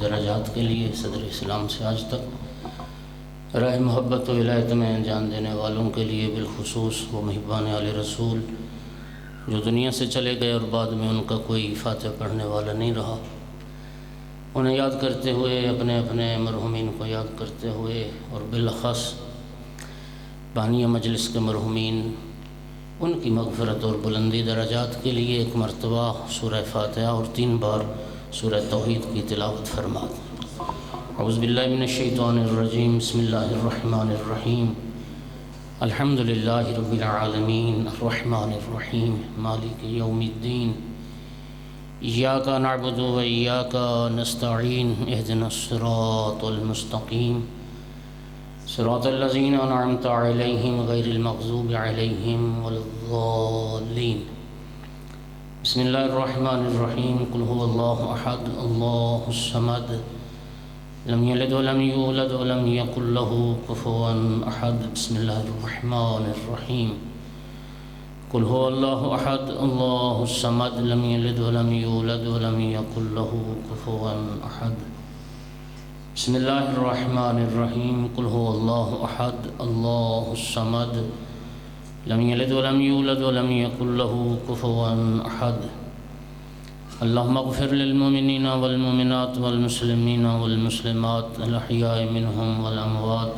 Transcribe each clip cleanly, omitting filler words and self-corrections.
درجات کے لیے صدر اسلام سے آج تک راہ محبت و ولایت میں جان دینے والوں کے لیے بالخصوص وہ محبان آل رسول جو دنیا سے چلے گئے اور بعد میں ان کا کوئی فاتحہ پڑھنے والا نہیں رہا، انہیں یاد کرتے ہوئے اپنے اپنے مرحومین کو یاد کرتے ہوئے اور بالاخص بانی مجلس کے مرحومین ان کی مغفرت اور بلندی درجات کے لیے ایک مرتبہ سورہ فاتحہ اور 3 بار سورہ توحید کی تلاوت فرما دیں۔ اعوذ باللہ من الشیطان الرجیم، بسم اللہ الرحمن الرحیم، الحمد للہ رب العالمین، الرحمن الرحیم، مالک یوم الدین، ایاک نعبد و ایاک نستعین، اہدنا الصراط المستقیم، صراط الذین انعمت علیہم غیر المغضوب علیہم ولا الضالین۔ بسم اللہ الرحمن الرحیم، قل هو اللہ احد اللہ الصمد لم یلد ولم یولد ولم یکن له کفوا احد۔ بسم اللہ الرحمن الرحیم، قل هو اللہ احد اللہ الصمد لم یلد ولم یولد ولم یکن له کفوا احد۔ بسم اللہ الرحمن الرحیم، قل هو اللہ احد اللہ الصمد لم یلد ولم یولد ولم یکن له کفوا احد۔ اللہم اغفر للمؤمنین والمؤمنات والمسلمین والمسلمات الاحیاء منہم والاموات،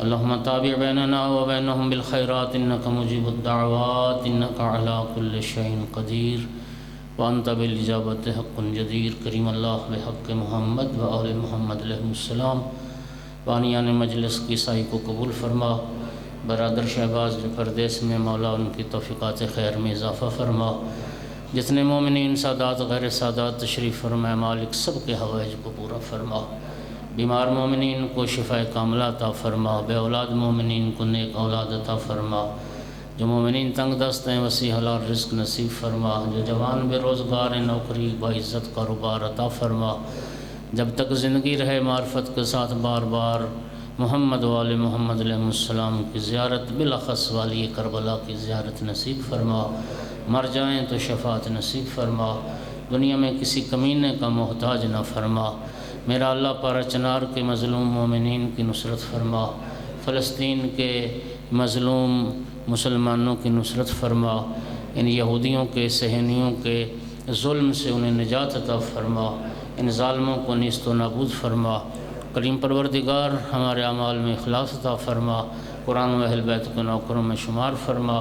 اللہم تابع بیننا وبینہم بالخیرات انکا مجیب الدعوات انکا علی کل شیء قدیر وانت بالاجابت حق جدیر۔ کریم اللہ بحق محمد و آل محمد علیہ السلام۔ بانیان مجلس کی سائی کو قبول فرما، برادر شہباز جو پردیس میں مولا ان کی توفیقات خیر میں اضافہ فرما، جتنے مومنین سادات غیر سادات تشریف فرمائے مالک سب کے حوائج کو پورا فرما، بیمار مومنین کو شفاء کاملہ عطا فرما، بے اولاد مومنین کو نیک اولاد عطا فرما، جو مومنین تنگ دست ہیں وسیع حلال رزق نصیب فرما، جو جوان بے روزگار ہیں نوکری باعزت کاروبار عطا فرما، جب تک زندگی رہے معرفت کے ساتھ بار بار محمد و آل محمد علیہ السلام کی زیارت، بالاخص والی کربلا کی زیارت نصیب فرما، مر جائیں تو شفاعت نصیب فرما، دنیا میں کسی کمینے کا محتاج نہ فرما۔ میرا اللہ پارا چنار کے مظلوم مومنین کی نصرت فرما، فلسطین کے مظلوم مسلمانوں کی نصرت فرما، ان یہودیوں کے صہیونیوں کے ظلم سے انہیں نجات عطا فرما، ان ظالموں کو نیست و نابود فرما۔ کریم پروردگار ہمارے اعمال میں اخلاص عطا فرما، قرآن و اہل بیت کے نوکروں میں شمار فرما۔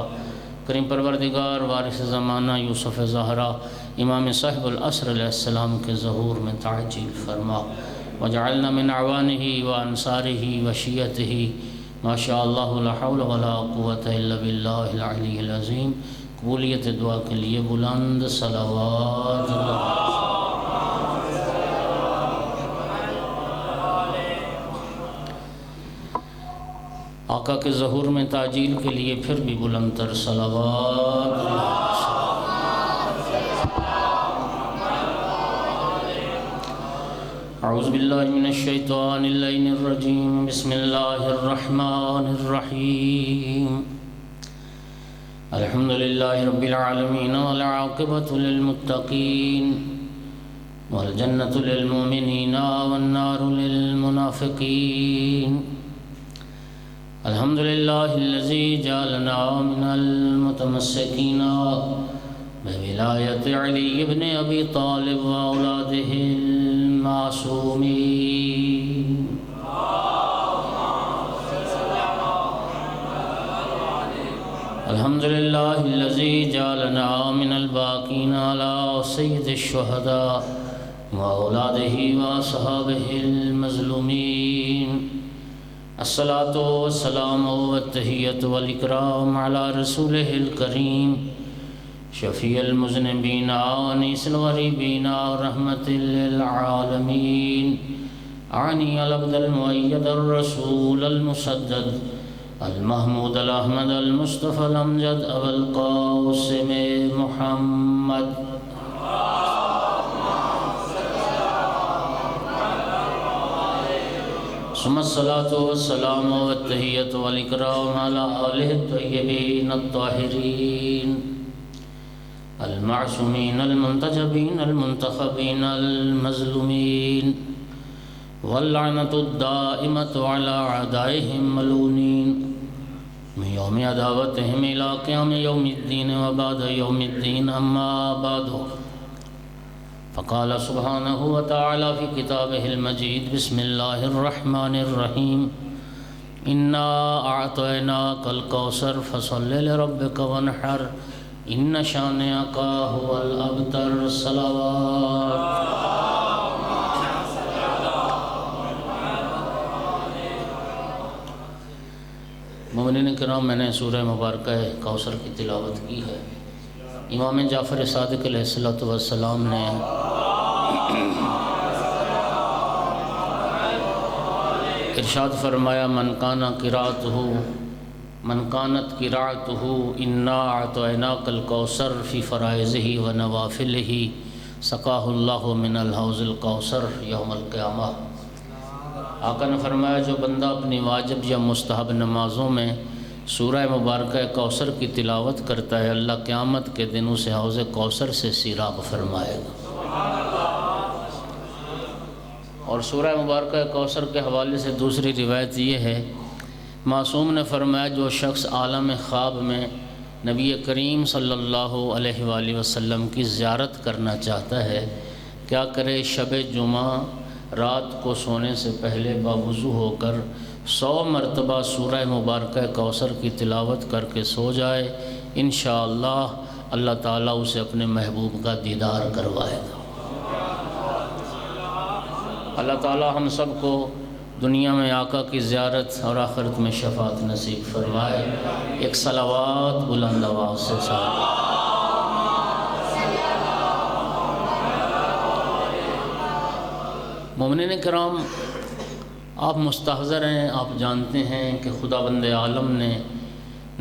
کریم پروردگار وارث زمانہ یوسف زہرا امام صاحب العصر علیہ السلام کے ظہور میں تعجیل فرما، وجعلنا من اعوانہ وانصارہ وشیعتہ ما شاء اللہ لا حول ولا قوة الا باللہ العلی العظیم۔ قبولیت دعا کے لیے بلند صلوات آقا کے ظہور میں تعجیل کے لیے پھر بھی بلند تر صلوات۔ اعوذ باللہ من الشیطان اللعین الرجیم، بسم اللہ الرحمن الرحیم، الحمد للہ رب العالمین والعاقبۃ للمتقین والجنۃ للمؤمنین والنار للمنافقین۔ الحمد للہ الذی جعلنا من المتمسکین بولایت علی بن ابی طالب واولادہ المعصومین۔ الحمد للہ الذی جعلنا من الباقین علی سید الشہداء واولادہ واصحابہ المظلومین۔ الصلاة والسلام والتحیۃ والاکرام علی رسولہ الکریم شفیع المذنبین انیس الغریبین رحمت للعالمین، عنی العبد المؤید الرسول المسدد المحمود الاحمد المصطفى الامجد ابو القاسم محمد۔ ثم الصلاة والسلام والتحیۃ والاکرام علی آلہ الطیبین الطاہرین المعصومين المنتجبين المنتخبين المظلومين واللعنة الدائمة على أعدائهم ملعونين من يوم عداوتهم إلى قيام يوم الدين وبعد يوم الدين أما بعد فقال سبحانه وتعالى في كتابه المجيد بسم الله الرحمن الرحيم إنا أعطيناك الكوثر فصل لربك وانحر إن شانئك هو الأبتر صلوات مومنین کرام، میں نے سورہ مبارکہ کوثر کی تلاوت کی ہے۔ امام جعفر صادق علیہ السلام نے ارشاد فرمایا من کانت قراءتہ انا اعطیناک الکوثر فی فرائضہ و نوافلہ سقاہ اللہ من الحوض الکوثر یوم القیامہ۔ آقا نے فرمایا جو بندہ اپنی واجب یا مستحب نمازوں میں سورہ مبارکہ کوثر کی تلاوت کرتا ہے، اللہ قیامت کے دن اسے حوض کوثر سے سیراب فرمائے گا۔ اور سورہ مبارکہ کوثر کے حوالے سے دوسری روایت یہ ہے، معصوم نے فرمایا جو شخص عالم خواب میں نبی کریم صلی اللہ علیہ وآلہ وسلم کی زیارت کرنا چاہتا ہے، کیا کرے؟ شب جمعہ رات کو سونے سے پہلے باوضو ہو کر 100 مرتبہ سورہ مبارکہ کوثر کی تلاوت کر کے سو جائے، انشاءاللہ اللہ تعالیٰ اسے اپنے محبوب کا دیدار کروائے گا۔ اللہ تعالیٰ ہم سب کو دنیا میں آقا کی زیارت اور آخرت میں شفاعت نصیب فرمائے۔ ایک صلوات بلند آواز سے ساتھ۔ مومنین کرام، آپ مستحضر ہیں، آپ جانتے ہیں کہ خداوند عالم نے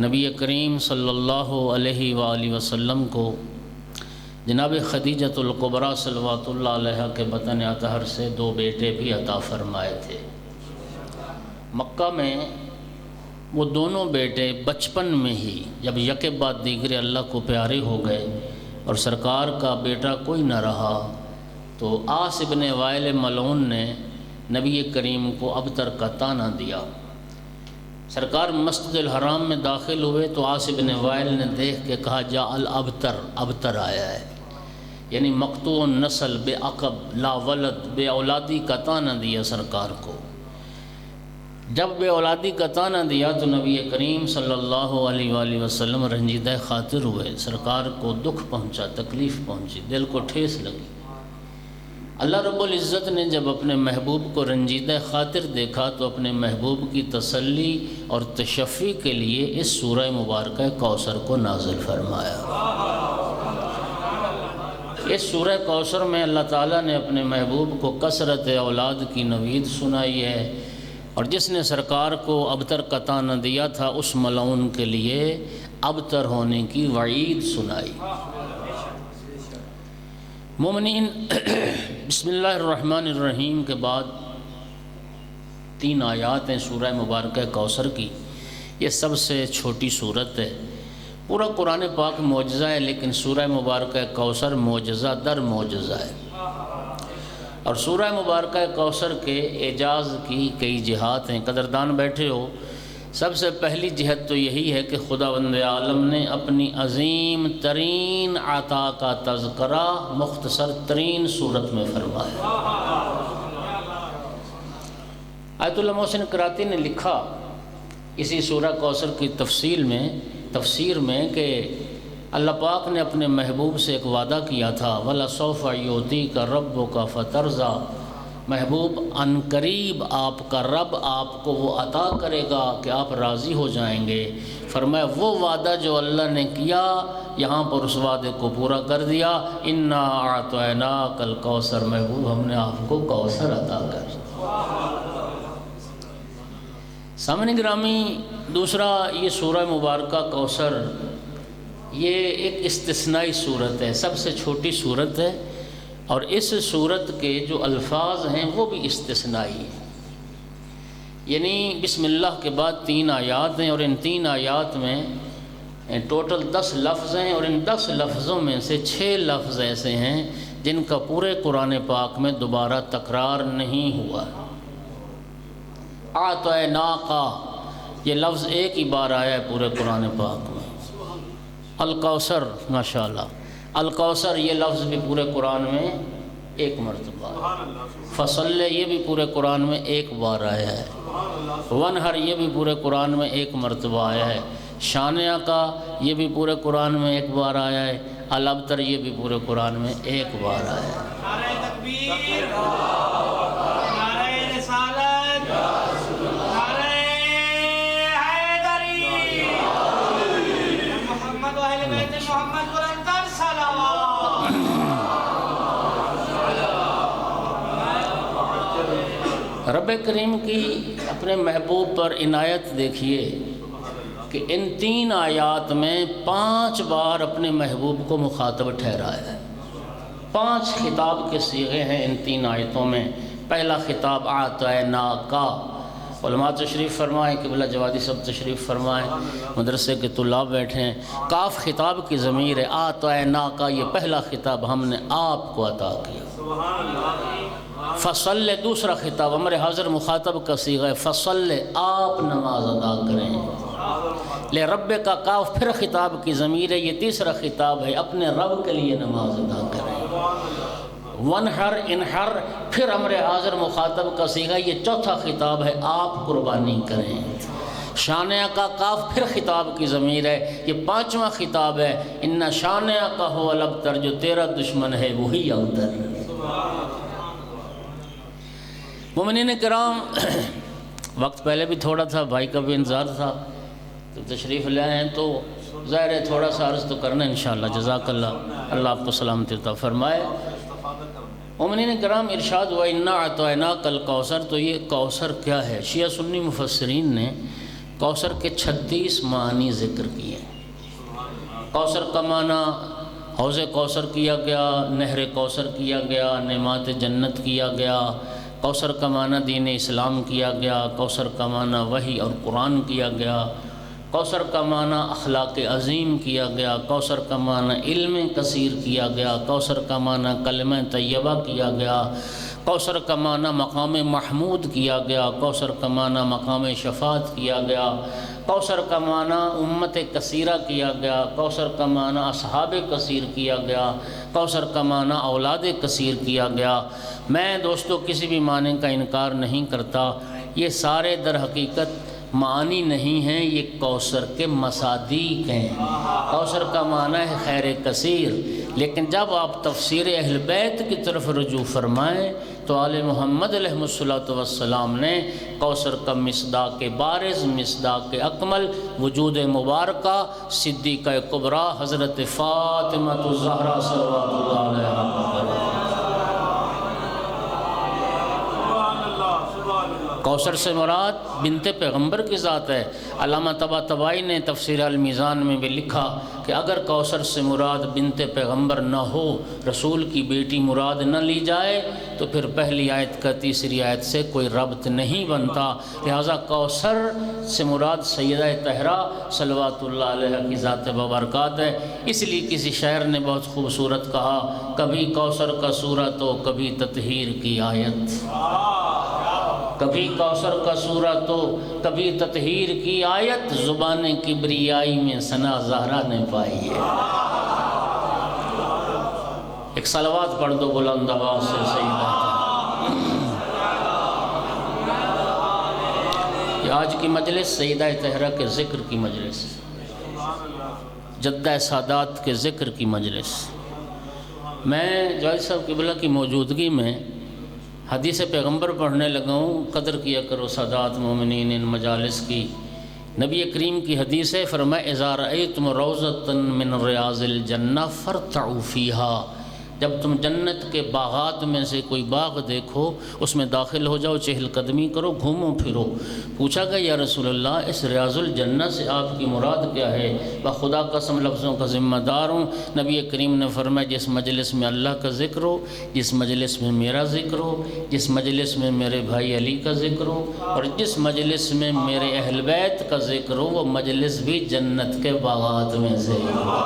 نبی کریم صلی اللہ علیہ وآلہ وسلم کو جناب خدیجۃ الکبریٰ صلوات اللہ علیہ کے بطن اطہر سے 2 بیٹے بھی عطا فرمائے تھے۔ مکہ میں وہ دونوں بیٹے بچپن میں ہی جب یکے بعد دیگرے اللہ کو پیارے ہو گئے اور سرکار کا بیٹا کوئی نہ رہا تو عاص ابن وائل ملعون نے نبی کریم کو ابتر کا طعنہ دیا۔ سرکار مسجد الحرام میں داخل ہوئے تو عاص ابن وائل نے دیکھ کے کہا جاء الابتر، ابتر آیا ہے، یعنی مقطوع النسل بے عقب لا ولد، بے اولادی کا طعنہ دیا سرکار کو۔ جب بے اولادی کا طعنہ دیا تو نبی کریم صلی اللہ علیہ وآلہ وسلم رنجیدہ خاطر ہوئے، سرکار کو دکھ پہنچا، تکلیف پہنچی، دل کو ٹھیس لگی۔ اللہ رب العزت نے جب اپنے محبوب کو رنجیدہ خاطر دیکھا تو اپنے محبوب کی تسلی اور تشفی کے لیے اس سورہ مبارکہ کوثر کو نازل فرمایا۔ اس سورہ کوثر میں اللہ تعالیٰ نے اپنے محبوب کو کثرت اولاد کی نوید سنائی ہے، اور جس نے سرکار کو ابتر کا طعنہ دیا تھا اس ملعون کے لیے ابتر ہونے کی وعید سنائی۔ مومنین، بسم اللہ الرحمن الرحیم کے بعد 3 آیات ہیں سورہ مبارکہ کوثر کی۔ یہ سب سے چھوٹی صورت ہے۔ پورا قرآن پاک معجزہ ہے، لیکن سورہ مبارکہ کوثر معجزہ در معجزہ ہے۔ اور سورہ مبارکہ کوثر کے اعجاز کی کئی جہات ہیں۔ قدردان بیٹھے ہو، سب سے پہلی جہت تو یہی ہے کہ خداوند عالم نے اپنی عظیم ترین عطا کا تذکرہ مختصر ترین صورت میں فرمایا۔ آیت اللہ محسن کراتی نے لکھا اسی سورہ کوثر کی تفسیر میں کہ اللہ پاک نے اپنے محبوب سے ایک وعدہ کیا تھا وَلَسَوْفَ يُعْطِيكَ رَبُّكَ فَتَرْضَىٰ، محبوب ان قریب آپ کا رب آپ کو وہ عطا کرے گا کہ آپ راضی ہو جائیں گے۔ فرمایا وہ وعدہ جو اللہ نے کیا یہاں پر اس وعدے کو پورا کر دیا۔ اِنَّا أَعْطَيْنَاكَ الْكَوْثَرَ، محبوب ہم نے آپ کو کوثر عطا کر دیا۔ سامعین گرامی، دوسرا یہ سورہ مبارکہ کوثر یہ ایک استثنائی صورت ہے، سب سے چھوٹی صورت ہے، اور اس صورت کے جو الفاظ ہیں وہ بھی استثنائی ہیں۔ یعنی بسم اللہ کے بعد 3 آیات ہیں، اور ان 3 آیات میں ٹوٹل 10 لفظ ہیں، اور ان 10 لفظوں میں سے 6 لفظ ایسے ہیں جن کا پورے قرآن پاک میں دوبارہ تکرار نہیں ہوا۔ اعطیناکا یہ لفظ ایک ہی بار آیا ہے پورے قرآن پاک میں۔ الکوثر، ماشاءاللہ، الکوثر یہ لفظ بھی پورے قرآن میں ایک مرتبہ ہے۔ فصل یہ بھی پورے قرآن میں ایک بار آیا ہے۔ ونہر یہ بھی پورے قرآن میں ایک مرتبہ آیا ہے۔ شانیہ کا یہ بھی پورے قرآن میں ایک بار آیا ہے۔ الابتر یہ بھی پورے قرآن میں ایک بار آیا ہے۔ نعرہ تکبیر، نعرہ رسالت، نعرہ حیدری، محمد و اہل بیت محمد بلند تر صلوات۔ رب کریم کی اپنے محبوب پر عنایت دیکھیے کہ ان 3 آیات میں 5 بار اپنے محبوب کو مخاطب ٹھہرایا ہے۔ 5 خطاب کے صیغے ہیں ان 3 آیتوں میں۔ پہلا خطاب اعطیناکا، علماء تشریف فرمائیں، قبلہ جوادی سب تشریف فرمائیں، مدرسے کے طلاب بیٹھے ہیں۔ کاف خطاب کی ضمیر ہے، اعطیناکا یہ پہلا خطاب ہم نے آپ کو عطا کیا۔ فصل دوسرا خطاب امر حاضر مخاطب کا صیغہ ہے، فصل آپ نماز ادا کریں۔ لے رب کا کاف پھر خطاب کی ضمیر ہے، یہ تیسرا خطاب ہے، اپنے رب کے لیے نماز ادا کریں۔ ونہر انہر پھر امر حاضر مخاطب کا صیغہ، یہ چوتھا خطاب ہے، آپ قربانی کریں۔ شانیہ کا کاف پھر خطاب کی ضمیر ہے، یہ 5واں خطاب ہے، ان شانیہ کا ہو الابتر، جو تیرا دشمن ہے وہی ابتر۔ مومنین کرام، وقت پہلے بھی تھوڑا تھا، بھائی کا بھی انتظار تھا، تو تشریف لے آئے ہیں تو ظاہر ہے تھوڑا سا عرض تو کرنا انشاءاللہ۔ جزاک اللہ، اللہ آپ کو سلامتی عطا فرمائے۔ مومنین کرام، ارشاد ہوا انا اعطیناک الکوثر، تو یہ کوثر کیا ہے؟ شیعہ سنی مفسرین نے کوثر کے 36 معنی ذکر کیے۔ کوثر کا معنی حوض کوثر کیا گیا، نہر کوثر کیا گیا، نعمات جنت کیا گیا، کوثر کا معنی دین اسلام کیا گیا، کوثر کا معنی وحی اور قرآن کیا گیا، کوثر کا معنی اخلاق عظیم کیا گیا، کوثر کا معنی علم کثیر کیا گیا، کوثر کا معنی کلمہ طیبہ کیا گیا، کوثر کا معنی مقام محمود کیا گیا، کوثر کا معنی مقام شفاعت کیا گیا، کوثر کا معنی امت کثیرہ کیا گیا، کوثر کا معنی اصحاب کثیر کیا گیا، کوثر کا معنی اولاد کثیر کیا گیا۔ میں دوستو کسی بھی معنی کا انکار نہیں کرتا، یہ سارے در حقیقت معنی نہیں ہیں، یہ کوثر کے مصادیق ہیں۔ کوثر کا معنی ہے خیر کثیر، لیکن جب آپ تفسیر اہل بیت کی طرف رجوع فرمائیں تو آل محمد علیہ السلام نے کوثر کا مصداق بارز، مصداق اکمل، وجود مبارکہ، صدیقہ کبریٰ حضرت فاطمہ الزہرا صلوات اللہ علیہا۔ کوثر سے مراد بنت پیغمبر کی ذات ہے۔ علامہ طباطبائی نے تفسیر المیزان میں بھی لکھا کہ اگر کوثر سے مراد بنت پیغمبر نہ ہو، رسول کی بیٹی مراد نہ لی جائے، تو پھر پہلی آیت کا تیسری آیت سے کوئی ربط نہیں بنتا، لہٰذا کوثر سے مراد سیدہ طاہرہ صلوات اللہ علیہ کی ذات ببرکات ہے۔ اس لیے کسی شاعر نے بہت خوبصورت کہا، کبھی کوثر کا صورت ہو کبھی تطہیر کی آیت، کبھی کوثر کا صورت ہو کبھی تطہیر کی آیت، زبان کبریائی میں ثنا زہرا نے پائی ہے۔ ایک صلوات پڑھ دو بلند آواز سے سیدہ۔ یہ آج کی مجلس سیدہ طاہرہ کے ذکر کی مجلس، جدہ سادات کے ذکر کی مجلس۔ میں جواد صاحب قبلہ کی موجودگی میں حدیث پیغمبر پڑھنے لگا ہوں، قدر کیا کرو سادات مومنین ان مجالس کی۔ نبی کریم کی حدیث ہے، فرمایا اذا رأیتم روضۃ من ریاض الجنہ فارتعوا فیہا، جب تم جنت کے باغات میں سے کوئی باغ دیکھو اس میں داخل ہو جاؤ، چہل قدمی کرو، گھومو پھرو۔ پوچھا کہ یا رسول اللہ اس ریاض الجنہ سے آپ کی مراد کیا ہے؟ بخدا قسم لفظوں کا ذمہ دار ہوں۔ نبی کریم نے فرمایا جس مجلس میں اللہ کا ذکر ہو، جس مجلس میں میرا ذکر ہو، جس مجلس میں میرے بھائی علی کا ذکر ہو، اور جس مجلس میں میرے اہل بیت کا ذکر ہو، وہ مجلس بھی جنت کے باغات میں سے ہو۔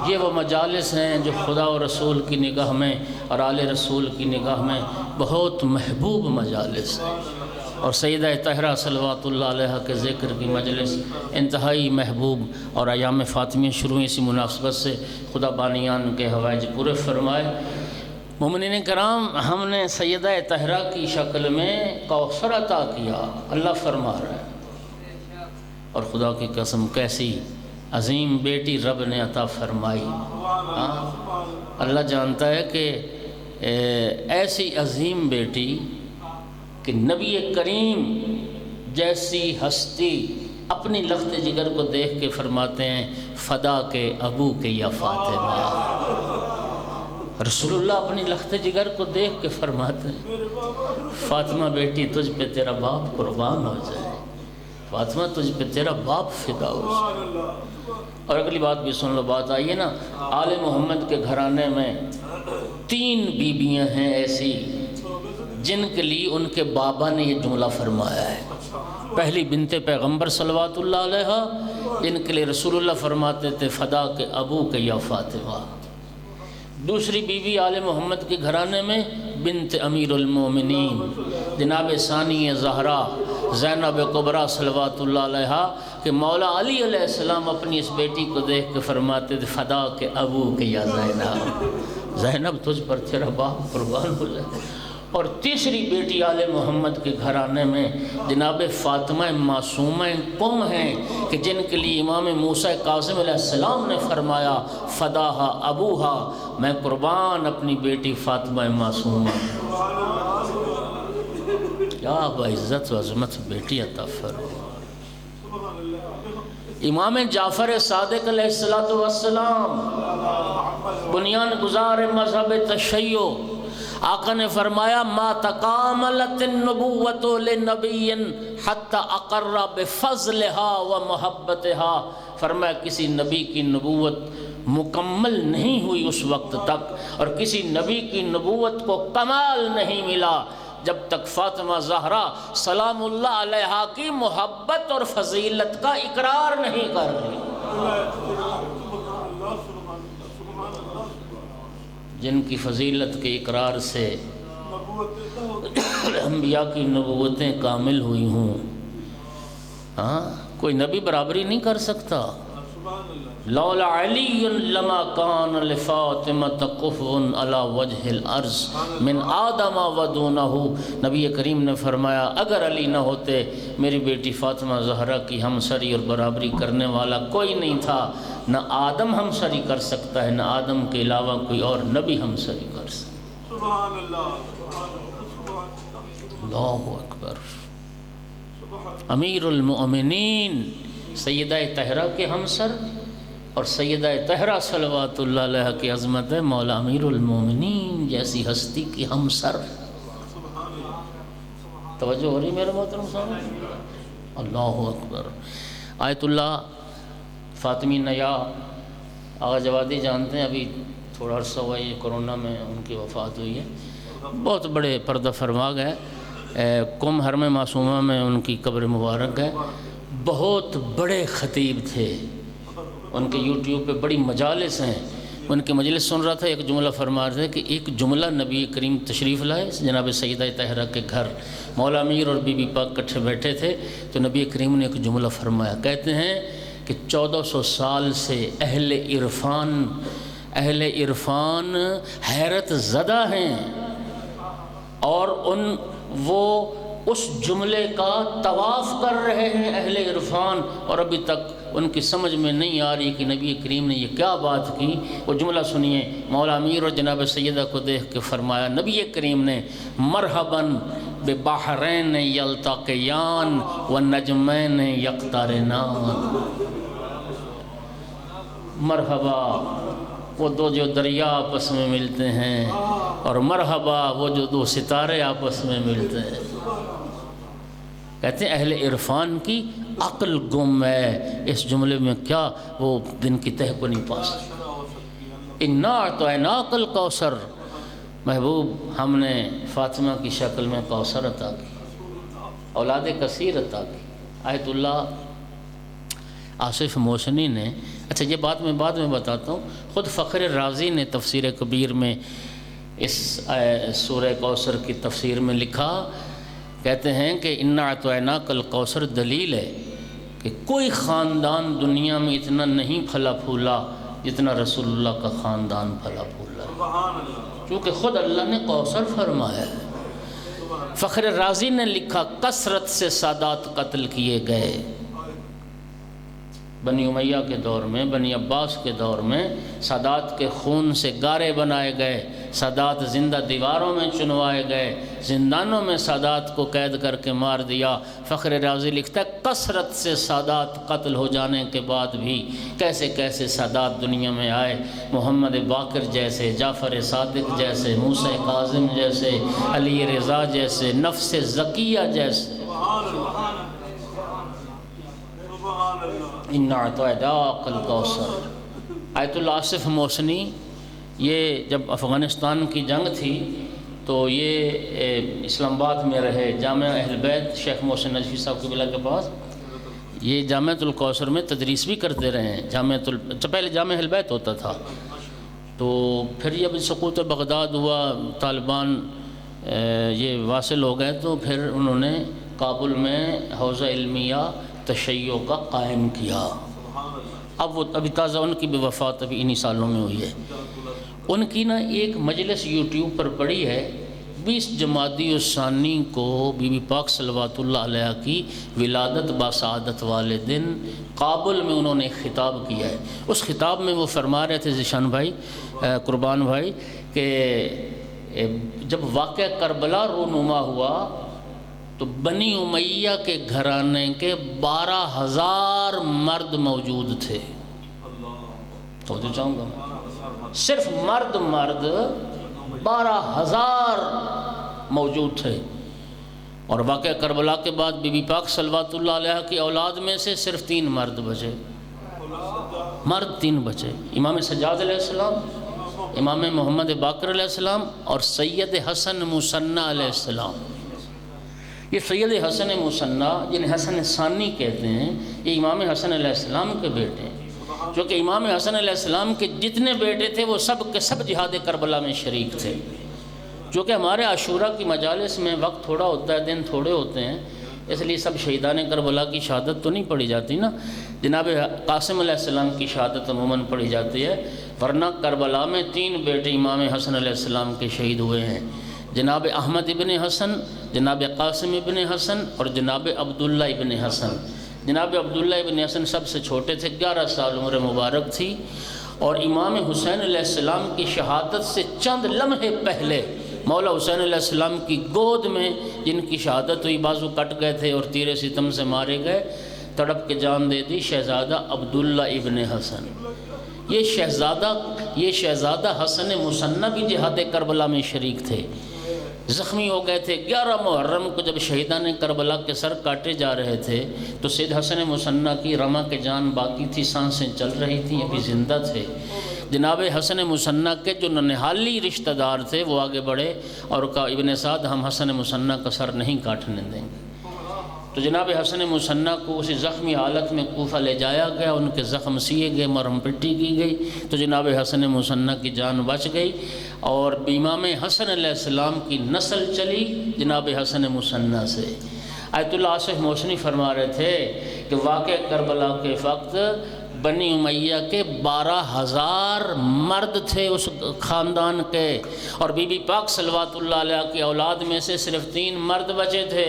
یہ وہ مجالس ہیں جو خدا و رسول کی نگاہ میں اور آل رسول کی نگاہ میں بہت محبوب مجالس ہیں، اور سیدہ طاہرہ صلوات اللہ علیہ کے ذکر کی مجلس انتہائی محبوب، اور ایام فاطمیہ شروع ہوئی اسی مناسبت سے۔ خدا بانیان کے حوائج پورے فرمائے۔ مومنین کرام، ہم نے سیدہ طاہرہ کی شکل میں کوثر عطا کیا، اللہ فرما رہا ہے، اور خدا کی قسم کیسی عظیم بیٹی رب نے عطا فرمائی۔ اللہ جانتا ہے کہ ایسی عظیم بیٹی کہ نبی کریم جیسی ہستی اپنی لخت جگر کو دیکھ کے فرماتے ہیں فدا کے ابو کے یا فاطمہ۔ رسول اللہ اپنی لخت جگر کو دیکھ کے فرماتے ہیں فاطمہ بیٹی تجھ پہ تیرا باپ قربان ہو جائے، فاطمہ تجھ پہ تیرا باپ فدا ہو جائے۔ اور اگلی بات بھی سن لو، بات آئیے نا، آل محمد کے گھرانے میں 3 بیویاں ہیں ایسی جن کے لیے ان کے بابا نے یہ جملہ فرمایا ہے۔ پہلی بنت پیغمبر صلوات اللہ علیہ، جن کے لیے رسول اللہ فرماتے تھے فدا کے ابو کے یا فاطمہ۔ دوسری بیوی آل محمد کے گھرانے میں بنت امیر المومنین جناب ثانی زہرا زینب کبریٰ صلوات اللہ علیہ، کہ مولا علی علیہ السلام اپنی اس بیٹی کو دیکھ کے فرماتے تھے فدا کے ابو کے یا زینب، زینب تجھ پر تیرا باپ قربان ہو جائے۔ اور تیسری بیٹی آل محمد کے گھرانے میں جناب فاطمہ معصومہ قم ہیں، کہ جن کے لیے امام موسیٰ کاظم علیہ السلام نے فرمایا فداہا ابوہا، میں قربان اپنی بیٹی فاطمہ معصومہ۔ کیا باعزت و عظمت بیٹی عطا فرمائی۔ امام جعفر صادق علیہ السلام بنیان گزار مذہب تشیع، آقا نے فرمایا ما تکاملت النبوۃ لنبی حتی اقر بفضلها و محبتها، فرمایا کسی نبی کی نبوت مکمل نہیں ہوئی اس وقت تک، اور کسی نبی کی نبوت کو کمال نہیں ملا جب تک فاطمہ زہرا سلام اللہ علیہا کی محبت اور فضیلت کا اقرار نہیں کر رہی۔ جن کی فضیلت کے اقرار سے انبیاء کی نبوتیں کامل ہوئی ہوں، کوئی نبی برابری نہیں کر سکتا۔ لولا علی لما کان لفاطمۃ کفو علی وجہ الارض من آدم و دونہ، نبی کریم نے فرمایا اگر علی نہ ہوتے میری بیٹی فاطمہ زہرا کی ہمسری اور برابری کرنے والا کوئی نہیں تھا۔ نہ آدم ہمسری کر سکتا ہے، نہ آدم کے علاوہ کوئی اور نبی ہمسری کر سکتا۔ سبحان اللہ، اللہ اکبر۔ امیر المؤمنین سیدہ طاہرہ کے ہمسر، اور سیدہ طاہرہ صلوات اللہ علیہ کی عظمت ہے مولا امیر المومنین جیسی ہستی کی ہمسر۔ توجہ ہو رہی میرے محترم صاحب؟ اللہ اکبر۔ آیت اللہ فاطمی نیا آغا جوادی جانتے ہیں، ابھی تھوڑا عرصہ ہوا یہ کرونا میں ان کی وفات ہوئی ہے، بہت بڑے پردہ فرما گئے، قم حرم معصومہ میں ان کی قبر مبارک ہے۔ بہت بڑے خطیب تھے، ان کے یوٹیوب پہ بڑی مجالس ہیں، ان کی مجلس سن رہا تھا، ایک جملہ فرما رہے تھے کہ ایک جملہ نبی کریم تشریف لائے جناب سیدہ طاہرہ کے گھر، مولا امیر اور بی بی پاک کٹھے بیٹھے تھے، تو نبی کریم نے ایک جملہ فرمایا، کہتے ہیں کہ 1400 سال سے اہل عرفان حیرت زدہ ہیں، اور وہ اس جملے کا طواف کر رہے ہیں اہل عرفان، اور ابھی تک ان کی سمجھ میں نہیں آ رہی کہ نبی کریم نے یہ کیا بات کی۔ وہ جملہ سنیے، مولا امیر اور جناب سیدہ کو دیکھ کے فرمایا نبی کریم نے مرحباً ببحرین یلتقیان والنجمین یقترنان۔ مرحبا وہ دو جو دریا آپس میں ملتے ہیں، اور مرحبا وہ جو دو ستارے آپس میں ملتے ہیں۔ کہتے ہیں اہل عرفان کی عقل گم ہے، اس جملے میں کیا وہ دن کی تہ کو نہیں پا سکتے۔ اِنَّا أَعْطَيْنَاكَ الْكَوْثَرَ، محبوب ہم نے فاطمہ کی شکل میں کوثر عطا کی، اولاد کثیر عطا کی۔ آیت اللہ آصف موسنی نے، اچھا یہ بات میں بعد میں بتاتا ہوں، خود فخر رازی نے تفسیر کبیر میں اس سورہ کوثر کی تفسیر میں لکھا، کہتے ہیں کہ اِنَّا أَعْطَيْنَاكَ الْكَوْثَرَ دلیل ہے کہ کوئی خاندان دنیا میں اتنا نہیں پھلا پھولا جتنا رسول اللہ کا خاندان پھلا پھولا ہے، کیونکہ خود اللہ نے کوثر فرمایا ہے۔ فخر رازی نے لکھا کثرت سے سادات قتل کیے گئے، بنی امیہ کے دور میں، بنی عباس کے دور میں سادات کے خون سے گارے بنائے گئے، سادات زندہ دیواروں میں چنوائے گئے، زندانوں میں سادات کو قید کر کے مار دیا۔ فخر رازی لکھتا ہے کثرت سے سادات قتل ہو جانے کے بعد بھی کیسے کیسے سادات دنیا میں آئے، محمد باقر جیسے، جعفر صادق جیسے، موسیٰ کاظم جیسے، علی رضا جیسے، نفس زکیہ جیسے۔ اِنَّا أَعْطَيْنَاكَ الْكَوْثَرَ۔ آیت اللہ آصف موسنی، یہ جب افغانستان کی جنگ تھی تو یہ اسلام آباد میں رہے، جامعہ اہل بیت شیخ محسن نجفی صاحب قبلہ کے پاس، یہ جامعۃ الکوثر میں تدریس بھی کرتے رہے ہیں۔ پہلے جامعہ اہل بیت ہوتا تھا، تو پھر جب سقوط بغداد ہوا، طالبان یہ واصل ہو گئے، تو پھر انہوں نے کابل میں حوزہ علمیہ تشیع کا قائم کیا۔ اب وہ ابھی تازہ ان کی بھی وفات ابھی انہی سالوں میں ہوئی ہے۔ ان کی نا ایک مجلس یوٹیوب پر پڑی ہے، 20 جمادی الثانی کو بی بی پاک صلوات اللہ علیہ کی ولادت باسعادت والے دن کابل میں انہوں نے ایک خطاب کیا ہے۔ اس خطاب میں وہ فرما رہے تھے ذیشان بھائی، قربان بھائی، کہ جب واقعہ کربلا رونما ہوا تو بنی امیہ کے گھرانے کے 12,000 مرد موجود تھے۔ تو چاہوں گا صرف مرد 12,000 موجود تھے، اور واقعہ کربلا کے بعد بی بی پاک صلوات اللہ علیہ کی اولاد میں سے صرف 3 مرد بچے، مرد 3 بچے، امام سجاد علیہ السلام، امام محمد باقر علیہ السلام، اور سید حسن مصنع علیہ السلام۔ یہ سید حسن مصنع جنہیں حسن ثانی کہتے ہیں، یہ امام حسن علیہ السلام کے بیٹے ہیں، جو کہ امام حسن علیہ السلام کے جتنے بیٹے تھے وہ سب کے سب جہاد کربلا میں شریک تھے۔ جو کہ ہمارے عاشورہ کی مجالس میں وقت تھوڑا ہوتا ہے، دن تھوڑے ہوتے ہیں، اس لیے سب شہیدان کربلا کی شہادت تو نہیں پڑھی جاتی نا۔ جناب قاسم علیہ السلام کی شہادت عموماً پڑھی جاتی ہے، ورنہ کربلا میں 3 بیٹے امام حسن علیہ السلام کے شہید ہوئے ہیں، جناب احمد ابن حسن، جناب قاسم ابن حسن، اور جناب عبداللہ ابن حسن۔ جناب عبداللہ ابن حسن سب سے چھوٹے تھے، 11 سال عمر مبارک تھی، اور امام حسین علیہ السلام کی شہادت سے چند لمحے پہلے مولا حسین علیہ السلام کی گود میں جن کی شہادت ہوئی، بازو کٹ گئے تھے اور تیر ستم سے مارے گئے، تڑپ کے جان دے دی شہزادہ عبداللہ ابن حسن۔ یہ شہزادہ حسن مصنع بھی جہاد کربلا میں شریک تھے، زخمی ہو گئے تھے۔ 11 محرم کو جب شہیدان کربلا کے سر کاٹے جا رہے تھے تو سید حسن مصنع کی رمہ کے جان باقی تھی، سانسیں چل رہی تھیں، ابھی زندہ تھے۔ جناب حسن مصنع کے جو ننہالی رشتہ دار تھے وہ آگے بڑھے اور کہا ابن سعد ہم حسن مصنع کا سر نہیں کاٹنے دیں گے۔ تو جناب حسن مصنع کو اسی زخمی حالت میں کوفہ لے جایا گیا، ان کے زخم سیے گئے، مرہم پٹی کی گئی، تو جناب حسن مصنع کی جان بچ گئی، اور امام حسن علیہ السلام کی نسل چلی جناب حسن مصنع سے۔ آیت اللہ آصف موسنی فرما رہے تھے کہ واقع کربلا کے وقت بنی امیہ کے 12,000 مرد تھے اس خاندان کے، اور بی بی پاک صلوات اللہ علیہ کی اولاد میں سے صرف 3 مرد بچے تھے۔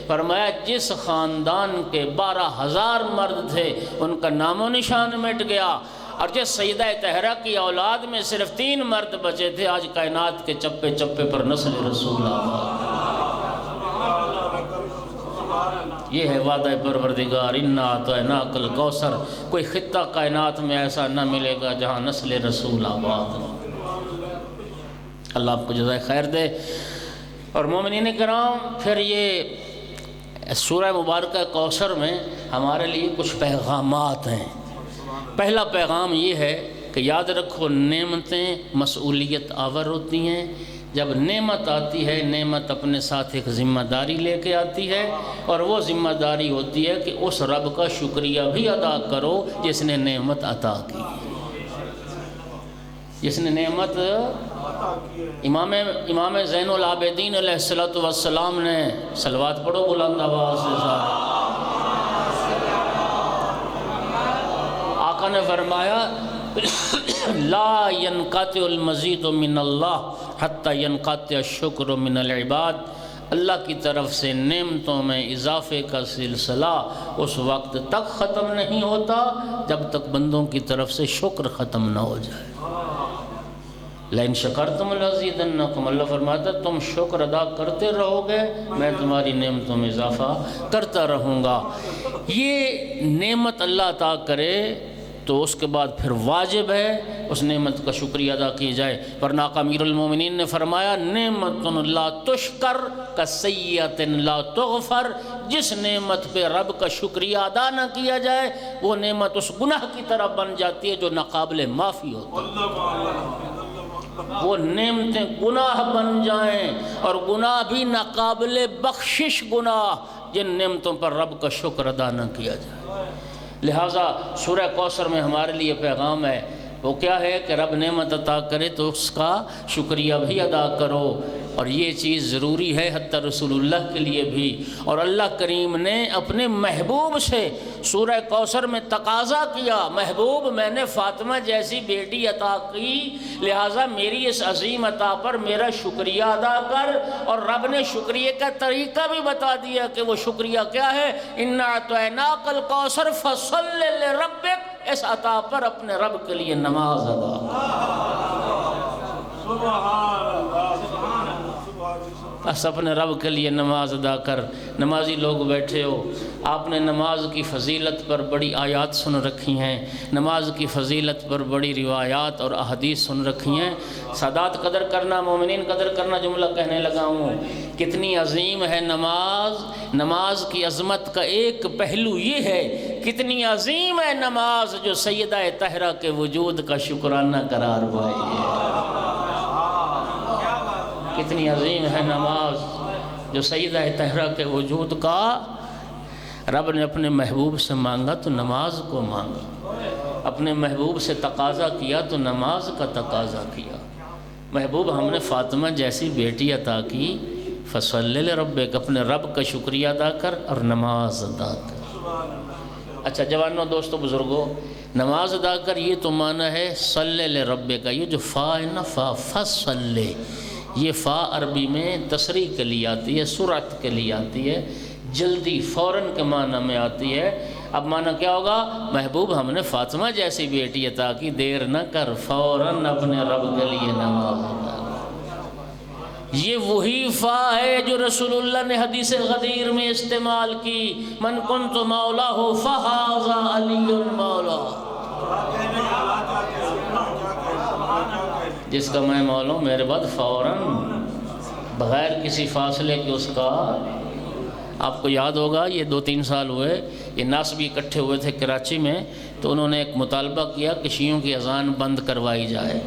فرمایا جس خاندان کے 12,000 مرد تھے ان کا نام و نشان مٹ گیا، اور جس سیدہ طاہرہ کی اولاد میں صرف 3 مرد بچے تھے، آج کائنات کے چپے چپے پر نسل رسول آباد۔ یہ ہے وعدہ پروردگار، انا اعطیناک الکوثر۔ کوئی خطہ کائنات میں ایسا نہ ملے گا جہاں نسل رسول آباد ہو۔ اللہ آپ کو جزائے خیر دے۔ اور مومنین کرام، پھر یہ سورہ مبارکہ کوثر میں ہمارے لیے کچھ پیغامات ہیں۔ پہلا پیغام یہ ہے کہ یاد رکھو نعمتیں مسئولیت آور ہوتی ہیں۔ جب نعمت آتی ہے، نعمت اپنے ساتھ ایک ذمہ داری لے کے آتی ہے، اور وہ ذمہ داری ہوتی ہے کہ اس رب کا شکریہ بھی ادا کرو جس نے نعمت عطا کی، جس نے نعمت۔ امام زین العابدین علیہ السلام نے، صلوات پڑھو بلند آواز سے سارے، آقا نے فرمایا لا ينقطع المزید من اللہ حتی ينقطع الشکر من العباد۔ اللہ کی طرف سے نعمتوں میں اضافے کا سلسلہ اس وقت تک ختم نہیں ہوتا جب تک بندوں کی طرف سے شکر ختم نہ ہو جائے۔ لئن شکرتم لازیدنکم، اللہ فرماتا تم شکر ادا کرتے رہو گے میں تمہاری نعمتوں میں اضافہ کرتا رہوں گا۔ یہ نعمت اللہ عطا کرے تو اس کے بعد پھر واجب ہے اس نعمت کا شکریہ ادا کیا جائے۔ ورنہ آقا امیر المومنین نے فرمایا نعمت لا تشکر کسیئۃ لا تغفر، جس نعمت پہ رب کا شکریہ ادا نہ کیا جائے وہ نعمت اس گناہ کی طرح بن جاتی ہے جو ناقابل معافی ہوتا ہے۔ وہ نعمتیں گناہ بن جائیں، اور گناہ بھی ناقابل بخشش گناہ جن نعمتوں پر رب کا شکر ادا نہ کیا جائے۔ لہٰذا سورہ کوثر میں ہمارے لیے پیغام ہے، وہ کیا ہے کہ رب نعمت عطا کرے تو اس کا شکریہ بھی ادا کرو، اور یہ چیز ضروری ہے حتی رسول اللہ کے لیے بھی۔ اور اللہ کریم نے اپنے محبوب سے سورہ کوثر میں تقاضا کیا، محبوب میں نے فاطمہ جیسی بیٹی عطا کی، لہٰذا میری اس عظیم عطا پر میرا شکریہ ادا کر۔ اور رب نے شکریہ کا طریقہ بھی بتا دیا کہ وہ شکریہ کیا ہے، انا اعطیناک الکوثر فصل لربک، اس عطا پر اپنے رب کے لیے نماز ادا بس اپنے رب کے لیے نماز ادا کر۔ نمازی لوگ بیٹھے ہو، آپ نے نماز کی فضیلت پر بڑی آیات سن رکھی ہیں، نماز کی فضیلت پر بڑی روایات اور احادیث سن رکھی ہیں۔ سادات قدر کرنا، مومنین قدر کرنا جملہ کہنے لگا ہوں۔ کتنی عظیم ہے نماز، نماز کی عظمت کا ایک پہلو یہ ہے کتنی عظیم ہے نماز جو سیدہ طاہرہ کے وجود کا شکرانہ قرار پائی ہے۔ کتنی عظیم ہے نماز جو سیدہ طاہرہ کے وجود کا رب نے اپنے محبوب سے مانگا تو نماز کو مانگا، اپنے محبوب سے تقاضا کیا تو نماز کا تقاضا کیا۔ محبوب ہم نے فاطمہ جیسی بیٹی عطا کی، فصلی لربک، اپنے رب کا شکریہ ادا کر اور نماز ادا کر۔ اچھا جوانوں، دوستو، بزرگوں، نماز ادا کر یہ تو معنی ہے صلی لربک کا۔ یہ جو فا ہے نا، فصلی، یہ فا عربی میں تسریع کے لیے آتی ہے، سرعت کے لیے آتی ہے، جلدی فوراً کے معنی میں آتی ہے۔ اب معنی کیا ہوگا، محبوب ہم نے فاطمہ جیسی بیٹی عطا کی، دیر نہ کر، فوراً اپنے رب کے لیے نماز ادا کر۔ یہ وہی فا ہے جو رسول اللہ نے حدیث غدیر میں استعمال کی، من کنت مولاہ فہذا علی مولا، جس کا میں مولا ہوں میرے بعد فوراً بغیر کسی فاصلے کے اس کا۔ آپ کو یاد ہوگا یہ 2-3 سال ہوئے یہ ناسبی اکٹھے ہوئے تھے کراچی میں، تو انہوں نے ایک مطالبہ کیا کہ شیعوں کی اذان بند کروائی جائے۔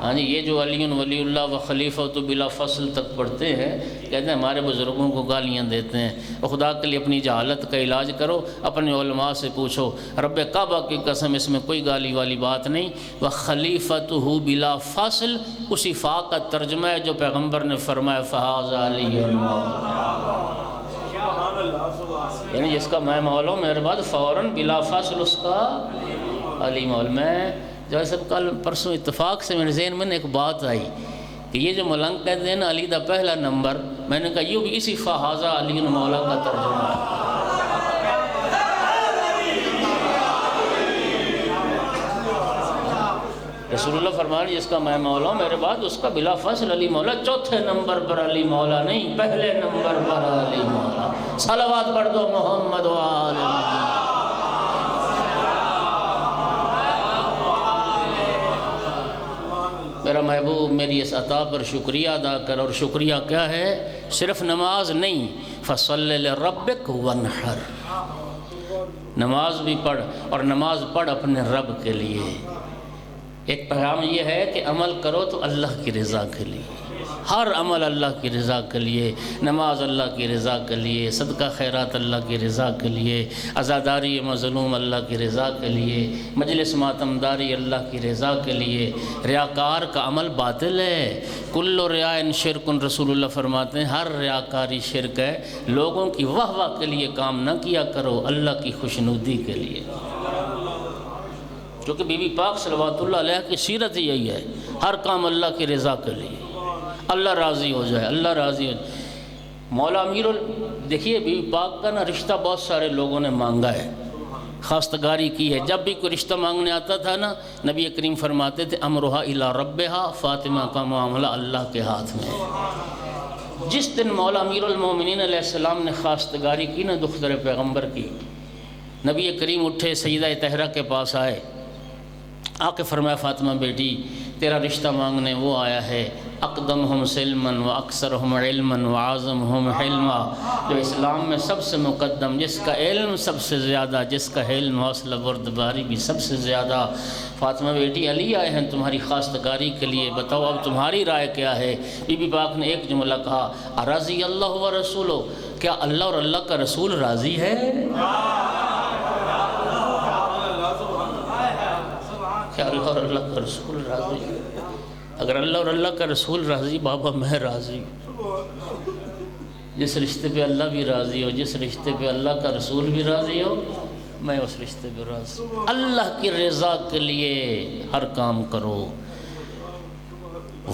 ہاں جی، یہ جو علی ولی اللہ و خلیفہ تو بلا فصل تک پڑھتے ہیں، کہتے ہیں ہمارے بزرگوں کو گالیاں دیتے ہیں۔ اور خدا کے لیے اپنی جہالت کا علاج کرو، اپنے علماء سے پوچھو، رب کعبہ کی قسم اس میں کوئی گالی والی بات نہیں۔ و خلیفۃہ بلا فصل، اسی فا کا ترجمہ ہے جو پیغمبر نے فرمایا فہذا علی یعنی جس کا میں مولا ہوں میرے بعد فوراً بلا فاصل اس کا علی مولا۔ میں جو ہے سب کل پرسوں اتفاق سے میرے ذہن میں ایک بات آئی کہ یہ جو ملنگ کہتے ہیں نا علی دا پہلا نمبر، میں نے کہا یہ بھی اسی فہذا علی مولا کا ترجمہ ہے۔ رسول اللہ فرمایا جس کا میں مولا ہوں میرے بعد اس کا بلا فصل علی مولا، چوتھے نمبر پر علی مولا نہیں، پہلے نمبر پر علی مولا۔ صلوات پڑھ دو محمد و آل محمد۔ میرا محبوب میری اس عطا پر شکریہ ادا کر، اور شکریہ کیا ہے؟ صرف نماز نہیں، فَصَلِّ لِرَبِّكَ وَانْحَرْ، نماز بھی پڑھ، اور نماز پڑھ اپنے رب کے لیے۔ ایک پیغام یہ ہے کہ عمل کرو تو اللہ کی رضا کے لیے، ہر عمل اللہ کی رضا کے لیے، نماز اللہ کی رضا کے لیے، صدقہ خیرات اللہ کی رضا کے لیے، عزاداری مظلوم اللہ کی رضا کے لیے، مجلس ماتمداری اللہ کی رضا کے لیے۔ ریاکار کا عمل باطل ہے، کل ریاء شرک، رسول اللہ فرماتے ہیں ہر ریاکاری شرک ہے۔ لوگوں کی واہ واہ کے لیے کام نہ کیا کرو، اللہ کی خوشنودی کے لیے، کیونکہ بی بی پاک صلوات اللہ علیہ کی سیرت یہی ہے، ہر کام اللہ کی رضا کے لیے، اللہ راضی ہو جائے، اللہ راضی ہو جائے۔ مولا امیر دیکھیے بی بی پاک کا نا رشتہ بہت سارے لوگوں نے مانگا ہے، خواستگاری کی ہے۔ جب بھی کوئی رشتہ مانگنے آتا تھا نا، نبی کریم فرماتے تھے امرھا الی ربھا، فاطمہ کا معاملہ اللہ کے ہاتھ میں ہے۔ جس دن مولا امیر المومنین علیہ السلام نے خواستگاری کی نا دختر پیغمبر کی، نبی کریم اٹھے سیدہ طاہرہ کے پاس آئے، آ کے فرمایا فاطمہ بیٹی تیرا رشتہ مانگنے وہ آیا ہے، اقدمہم سلماً و اکثرہم علماً و اعظمہم حلما، جو اسلام میں سب سے مقدم، جس کا علم سب سے زیادہ، جس کا حلم حوصلہ بردباری بھی سب سے زیادہ۔ فاطمہ بیٹی علی آئے ہیں تمہاری خواستگاری کے لیے، بتاؤ اب تمہاری رائے کیا ہے؟ بی بی پاک نے ایک جملہ کہا، ارضی اللہ و رسولہ، کیا اللہ اور اللہ کا رسول راضی ہے؟ کیا اللہ اور اللہ کا رسول راضی ہے؟ اگر اللہ اور اللہ کا رسول راضی، بابا میں راضی ہوں۔ جس رشتے پہ اللہ بھی راضی ہو، جس رشتے پہ اللہ کا رسول بھی راضی ہو، میں اس رشتے پہ راضی ہوں۔ اللہ کی رضا کے لیے ہر کام کرو۔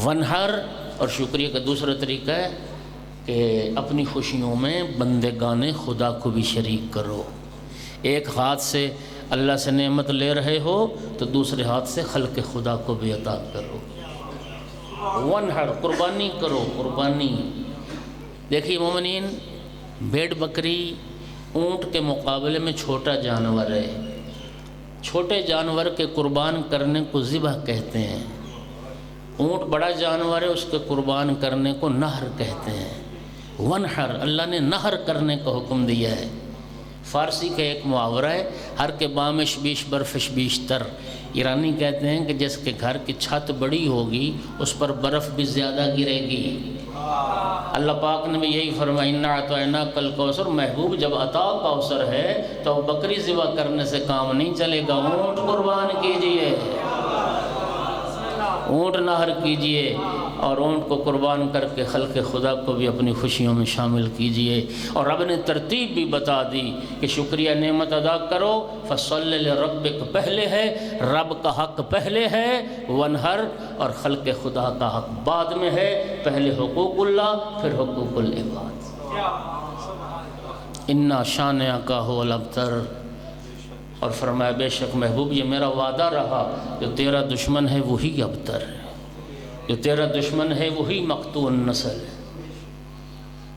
ونہر، اور شکریہ کا دوسرا طریقہ ہے کہ اپنی خوشیوں میں بندگان خدا کو بھی شریک کرو۔ ایک ہاتھ سے اللہ سے نعمت لے رہے ہو تو دوسرے ہاتھ سے خلق خدا کو بھی عطا کرو۔ ونہر، قربانی کرو، قربانی۔ دیکھیے مومنین، بھیڑ بکری اونٹ کے مقابلے میں چھوٹا جانور ہے۔ چھوٹے جانور کے قربان کرنے کو ذبح کہتے ہیں، اونٹ بڑا جانور ہے، اس کے قربان کرنے کو نہر کہتے ہیں۔ ونہر، اللہ نے نہر کرنے کا حکم دیا ہے۔ فارسی کا ایک محاورہ ہے، ہر کے بامش بیش برفش بیشتر۔ ایرانی کہتے ہیں کہ جس کے گھر کی چھت بڑی ہوگی اس پر برف بھی زیادہ گرے گی۔ اللہ پاک نے بھی یہی فرمایا اِنَّا أَعْطَيْنَاكَ الْكَوْثَرَ، محبوب جب عطا کوثر ہے تو بکری ذبح کرنے سے کام نہیں چلے گا، اونٹ قربان کیجئے، اونٹ نہر کیجئے، اور اونٹ کو قربان کر کے خلق خدا کو بھی اپنی خوشیوں میں شامل کیجئے۔ اور رب نے ترتیب بھی بتا دی کہ شکریہ نعمت ادا کرو۔ فَصَلِّ لِرَبِّكَ پہلے ہے، رب کا حق پہلے ہے، ونہر اور خلق خدا کا حق بعد میں ہے۔ پہلے حقوق اللہ، پھر حقوق العباد۔ اِنَّا شَانِئَكَ هُوَ الْأَبْتَرُ، اور فرمایا بے شک محبوب یہ میرا وعدہ رہا، جو تیرا دشمن ہے وہی ابتر ہے، جو تیرا دشمن ہے وہی مقطوع النسل ہے۔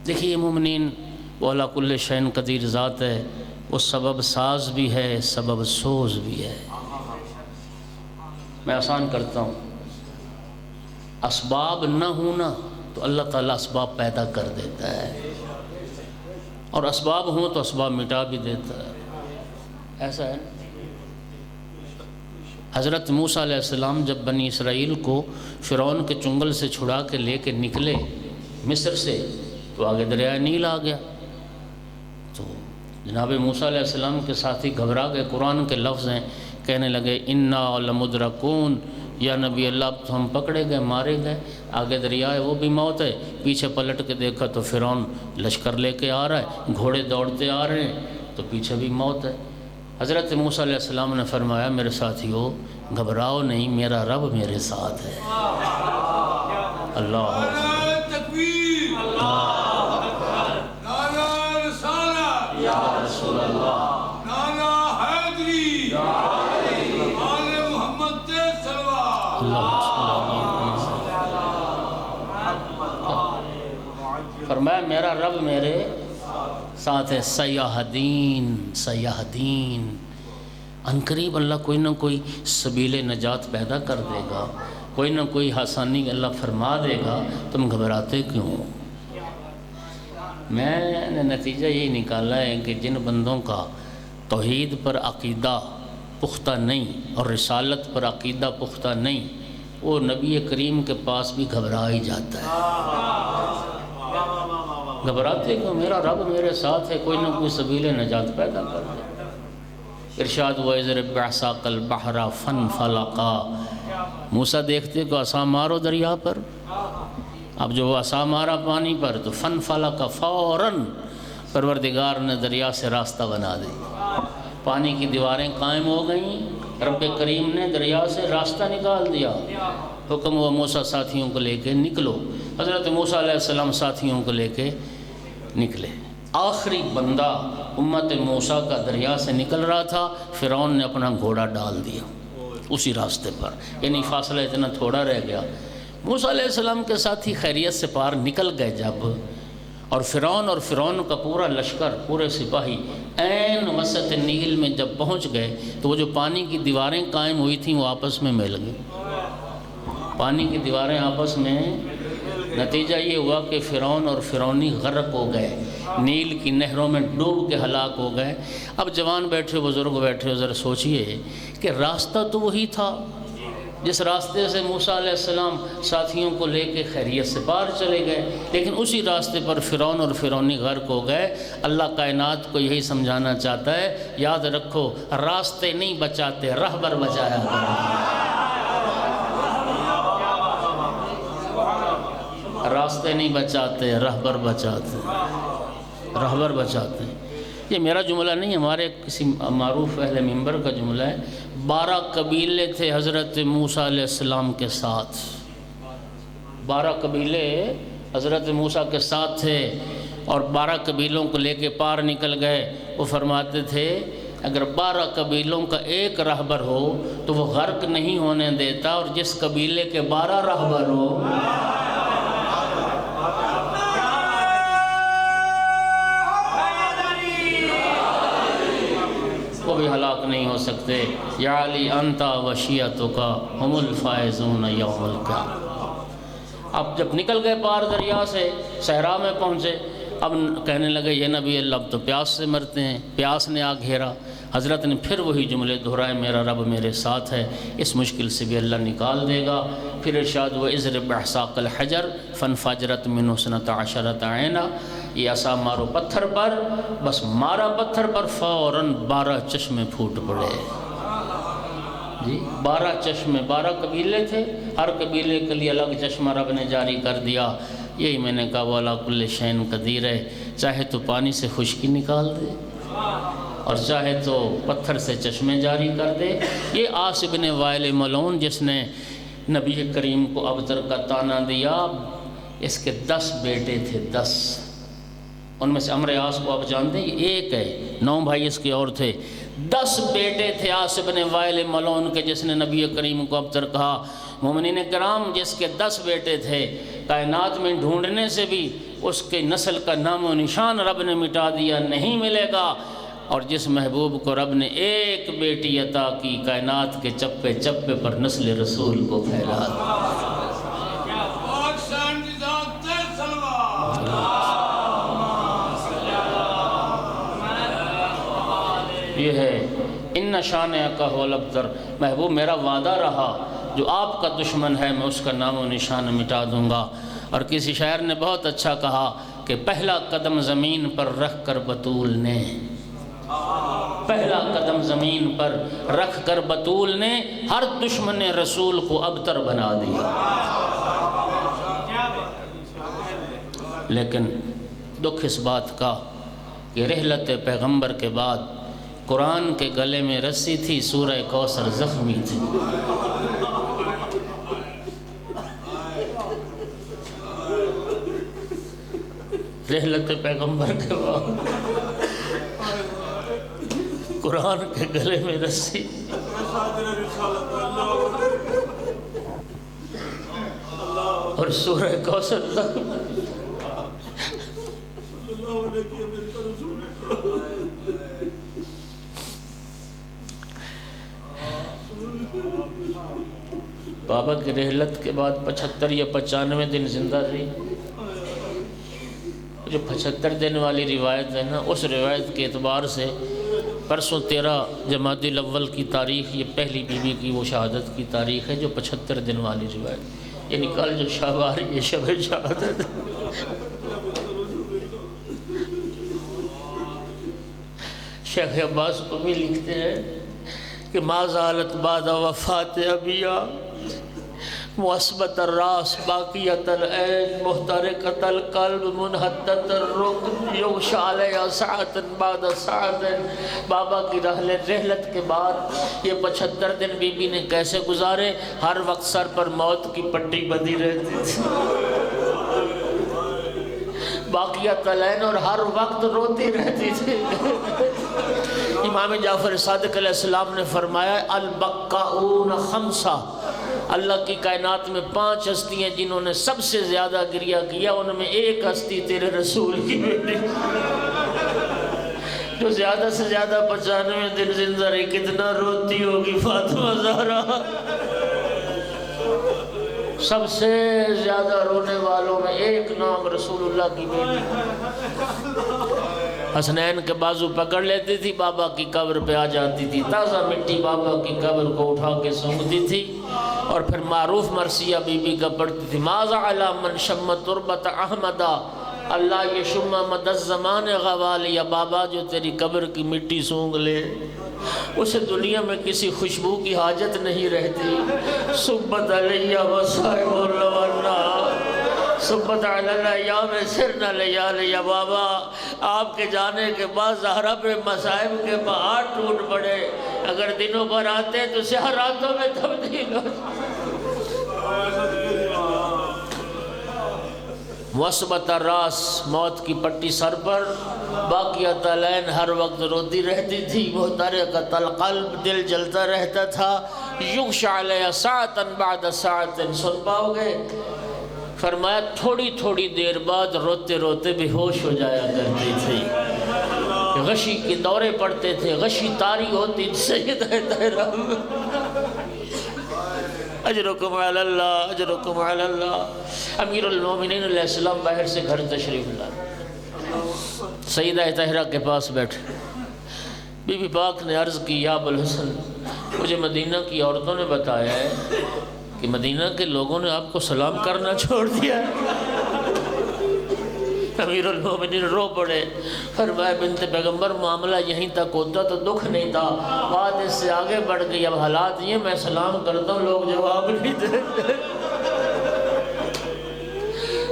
دیکھیے مومنین، وہ علی کل شیء قدیر ذات ہے، وہ سبب ساز بھی ہے، سبب سوز بھی ہے۔ میں آسان کرتا ہوں، اسباب نہ ہونا تو اللہ تعالیٰ اسباب پیدا کر دیتا ہے، اور اسباب ہوں تو اسباب مٹا بھی دیتا ہے۔ ایسا ہے حضرت موسیٰ علیہ السلام جب بنی اسرائیل کو فرعون کے چنگل سے چھڑا کے لے کے نکلے مصر سے، تو آگے دریائے نیل آ گیا، تو جناب موسیٰ علیہ السلام کے ساتھی گھبرا گئے۔ قرآن کے لفظ ہیں، کہنے لگے اِنَّا لَمُدْرَكُونَ، یا نبی اللہ اب تو ہم پکڑے گئے، مارے گئے۔ آگے دریا ہے وہ بھی موت ہے، پیچھے پلٹ کے دیکھا تو فرعون لشکر لے کے آ رہا ہے، گھوڑے دوڑتے آ رہے ہیں، تو پیچھے بھی موت ہے۔ حضرت موسیٰ علیہ السلام نے فرمایا میرے ساتھیو گھبراؤ نہیں، میرا رب میرے ساتھ ہے۔ اللہ تکبیر، نعرہ رسالت، یا رسول اللہ، نعرہ حیدری، آل محمد تے صلوات۔ فرمایا میرا رب میرے ساتھ ہے، سیاہدین سیاہدین، عنقریب اللہ کوئی نہ کوئی سبیل نجات پیدا کر دے گا، کوئی نہ کوئی آسانی اللہ فرما دے گا، تم گھبراتے کیوں؟ میں نے نتیجہ یہی نکالا ہے کہ جن بندوں کا توحید پر عقیدہ پختہ نہیں اور رسالت پر عقیدہ پختہ نہیں، وہ نبی کریم کے پاس بھی گھبرا ہی جاتا ہے۔ گھبراتے کیوں؟ میرا رب میرے ساتھ ہے، کوئی نہ کوئی سبیل نجات پیدا کر دے۔ ارشاد وَإِذْ بَعَصَاكَ الْبَحْرَ فَانْفَلَقَا، موسیٰ دیکھتے کہ عصا مارو دریا پر، اب جو وہ عصا مارا پانی پر تو فَانْفَلَقَ، فوراً پروردگار نے دریا سے راستہ بنا دی، پانی کی دیواریں قائم ہو گئیں، رب کریم نے دریا سے راستہ نکال دیا، حکم ہوا موسیٰ ساتھیوں کو لے کے نکلو، حضرت موسیٰ علیہ السلام ساتھیوں کو لے کے نکلے۔ آخری بندہ امت موسیٰ کا دریا سے نکل رہا تھا، فرعون نے اپنا گھوڑا ڈال دیا اسی راستے پر، یعنی فاصلہ اتنا تھوڑا رہ گیا۔ موسیٰ علیہ السلام کے ساتھی خیریت سے پار نکل گئے جب، اور فرعون کا پورا لشکر، پورے سپاہی عین وسط نیل میں جب پہنچ گئے تو وہ جو پانی کی دیواریں قائم ہوئی تھیں وہ آپس میں مل گئی، پانی کی دیواریں آپس میں، نتیجہ یہ ہوا کہ فرعون اور فرعونی غرق ہو گئے، نیل کی نہروں میں ڈوب کے ہلاک ہو گئے۔ اب جوان بیٹھے، بزرگ بیٹھے، ذرا سوچئے کہ راستہ تو وہی تھا جس راستے سے موسیٰ علیہ السلام ساتھیوں کو لے کے خیریت سے پار چلے گئے، لیکن اسی راستے پر فرعون اور فرعونی غرق ہو گئے۔ اللہ کائنات کو یہی سمجھانا چاہتا ہے، یاد رکھو راستے نہیں بچاتے، رہبر بچایا کرو۔ راستے نہیں بچاتے، رہبر بچاتے، رہبر بچاتے۔ یہ میرا جملہ نہیں، ہمارے کسی معروف اہل منبر کا جملہ ہے۔ 12 قبیلے تھے حضرت موسیٰ علیہ السلام کے ساتھ، 12 قبیلے حضرت موسیٰ کے ساتھ تھے، اور 12 قبیلوں کو لے کے پار نکل گئے۔ وہ فرماتے تھے اگر 12 قبیلوں کا ایک رہبر ہو تو وہ غرق نہیں ہونے دیتا، اور جس قبیلے کے 12 رہبر ہو وہ بھی ہلاک نہیں ہو سکتے۔ یا علی انتا وشیعتک ہم الفائزون یوم القیامہ۔ اب جب نکل گئے پار دریا سے، صحرا میں پہنچے، اب کہنے لگے یہ نبی اللہ اب تو پیاس سے مرتے ہیں، پیاس نے آ گھیرا۔ حضرت نے پھر وہی جملے دہرائے، میرا رب میرے ساتھ ہے، اس مشکل سے بھی اللہ نکال دے گا۔ پھر ارشاد وَإِذْ بِعَصَاكَ الْحَجَرَ فَانْفَجَرَتْ مِنْهُ اثْنَتَا عَشَرَةَ عَيْنًا، یہ عصا مارو پتھر پر، بس مارا پتھر پر فوراً 12 چشمے پھوٹ پڑے۔ جی 12 چشمے، 12 قبیلے تھے، ہر قبیلے کے لیے الگ چشمہ رب نے جاری کر دیا۔ یہی میں نے کہا وَعَلَىٰ كُلِّ شَيْءٍ قَدِيرٌ ہے، چاہے تو پانی سے خشکی نکال دے اور چاہے تو پتھر سے چشمے جاری کر دے۔ یہ عاص بن وائل ملعون جس نے نبی کریم کو ابتر کا طعنہ دیا، اس کے 10 بیٹے تھے، 10، ان میں سے عمرو عاص کو آپ جانتے ہیں، یہ ایک ہے، 9 بھائی اس کے اور تھے، 10 بیٹے تھے عاص بن وائل ملعون کے جس نے نبی کریم کو ابتر کہا۔ مومنین کرام جس کے 10 بیٹے تھے، کائنات میں ڈھونڈنے سے بھی اس کے نسل کا نام و نشان رب نے مٹا دیا، نہیں ملے گا۔ اور جس محبوب کو رب نے ایک بیٹی عطا کی، کائنات کے چپے چپے پر نسل رسول کو پھیلا دیا۔ یہ ہے ان شانئک هو الابتر، محبوب میرا وعدہ رہا جو آپ کا دشمن ہے میں اس کا نام و نشان مٹا دوں گا۔ اور کسی شاعر نے بہت اچھا کہا کہ پہلا قدم زمین پر رکھ کر بطول نے، پہلا قدم زمین پر رکھ کر بطول نے ہر دشمن رسول کو ابتر بنا دیا۔ لیکن دکھ اس بات کا کہ رحلت پیغمبر کے بعد قرآن کے گلے میں رسی تھی، سورہ کوثر زخمی تھی۔ رحلت پیغمبر کے بعد قرآن کے گلے میں رسی، اور سورہ کوثر تک بابا کی رحلت کے بعد 75 یا 95 دن زندہ رہی. جو 75 دن والی روایت ہے نا، اس روایت کے اعتبار سے پرسوں 13 جمادی الاول کی تاریخ یہ پہلی بی بی کی وہ شہادت کی تاریخ ہے جو 75 دن والی روایت، یعنی کل جو شب آ رہی ہے شب شہادت. شیخ عباس قمی لکھتے ہیں کہ ما زالت بعد وفات ابیا معصبت الراس باقیت العین محترقت القلب منحطت الرکن یغشا علیہ ساعت بعد ساعت. بابا کی رحلت کے بعد یہ 75 دن بی بی نے کیسے گزارے؟ ہر وقت سر پر موت کی پٹی بندھی رہتی تھی، باقیت العین، اور ہر وقت روتی رہتی تھی. امام جعفر صادق علیہ السلام نے فرمایا البقاؤن خمسہ، اللہ کی کائنات میں 5 ہستی ہیں جنہوں نے سب سے زیادہ گریہ کیا، ان میں ایک ہستی تیرے رسول کی بیٹی جو زیادہ سے زیادہ 95 دن زندہ رہی. کتنا روتی ہوگی فاطمہ زہرا. سب سے زیادہ رونے والوں میں ایک نام رسول اللہ کی بیٹی. حسنین کے بازو پکڑ لیتی تھی، بابا کی قبر پہ آ جاتی تھی، تازہ مٹی بابا کی قبر کو اٹھا کے سونگتی تھی، اور پھر معروف مرثیہ بی بی کا پڑھتی تھی ماذا علی من شم تربت احمدہ اللہ یشم مد الزمان غوالی. بابا جو تیری قبر کی مٹی سونگ لے اسے دنیا میں کسی خوشبو کی حاجت نہیں رہتی. صبت علیہ وصائب الولنا صبت علی الایام سرنا لیالی. بابا آپ کے جانے کے بعد زہرا پہ مصائب کے پہاڑ ٹوٹ پڑے، اگر دنوں پر آتے تو سحر راتوں میں تبدیل ہو. وصبت الراس، موت کی پٹی سر پر، باقیت العین، ہر وقت روتی رہتی تھی، محترقت القلب، دل جلتا رہتا تھا. یغشا علیہ ساعتا بعد ساعت. سن پاؤ گے؟ فرمایا تھوڑی تھوڑی دیر بعد روتے روتے بے ہوش ہو جایا کرتی تھی، غشی کے دورے پڑتے تھے، غشی طاری ہوتی تھی. سیدہ طاہرہ اجرکم علی اللہ اجرکم علی اللہ. امیر المومنین علیہ السلام باہر سے گھر تشریف لائے، سیدہ طاہرہ کے پاس بیٹھے. بی بی پاک نے عرض کی یا ابوالحسن، مجھے مدینہ کی عورتوں نے بتایا ہے کہ مدینہ کے لوگوں نے آپ کو سلام کرنا چھوڑ دیا ہے. امیر المومنین رو پڑے، فرمایا بنت پیغمبر معاملہ یہیں تک ہوتا تو دکھ نہیں تھا، بات اس سے آگے بڑھ گئی. اب حالات یہ میں سلام کرتا ہوں لوگ جواب نہیں دیتے.